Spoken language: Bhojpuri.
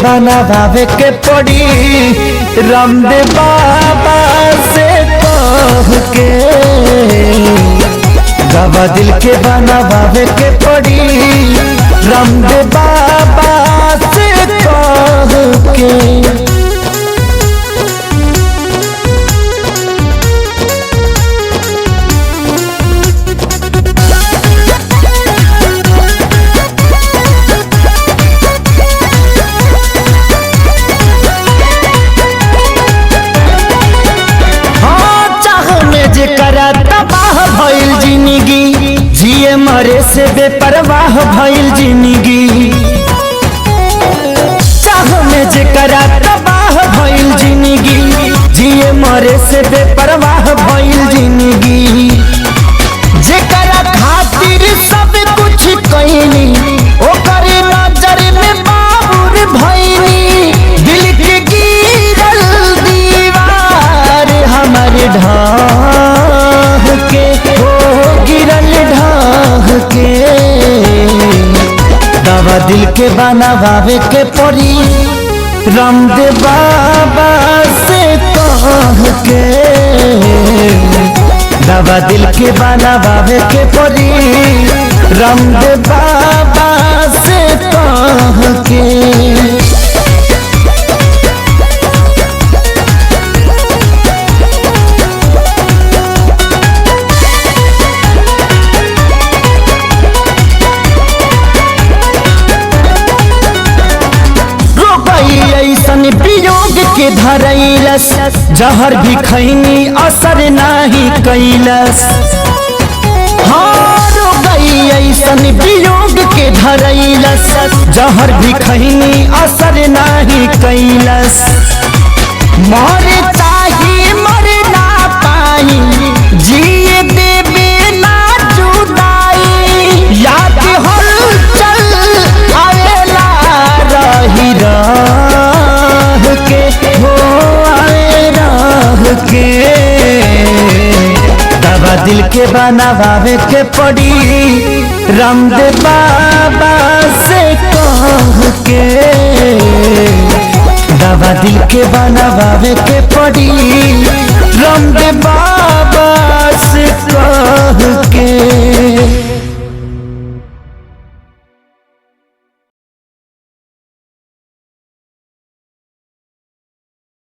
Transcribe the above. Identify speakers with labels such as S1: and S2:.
S1: बनावे के पड़ी रामदेव बाबा से कह के। दवा दिल के बनावे के पड़ी रामदेव बाबा से कह के। तबाह भइल जिंदगी जिए मरे से बेपरवाह भइल जिंदगी। चाह में जेकरा तबाह भइल जिंदगी जिए मरे से बेपरवाह भइल जिंदगी। जेकरा खातिर सब कुछ कइनी ओकर नजर में बाबुर भइनी। दिल के गिरल दीवार हमारे ढाह के हो गिरल ढाह के। दवा दिल के बनावे के पड़ी रामदेव बाबा से कह के। दवा दिल के बनावे के पड़ी रामदेव बाबा से कह के। वियोग के धरैलस जहर भी खैनी असर नहीं कैलस। हारो गई ऐसन वियोग के धरैलस जहर भी खैनी असर नहीं कैलस। मरे चाही मर ना पाई जिए देवे ना जुदाई। याद हलचल आवेला रही के हो आए राह के। दवा दिल के बनावे के पड़ी रामदेव बाबा से कह के। दवा दिल के बनावे के पड़ी रामदेव बाबा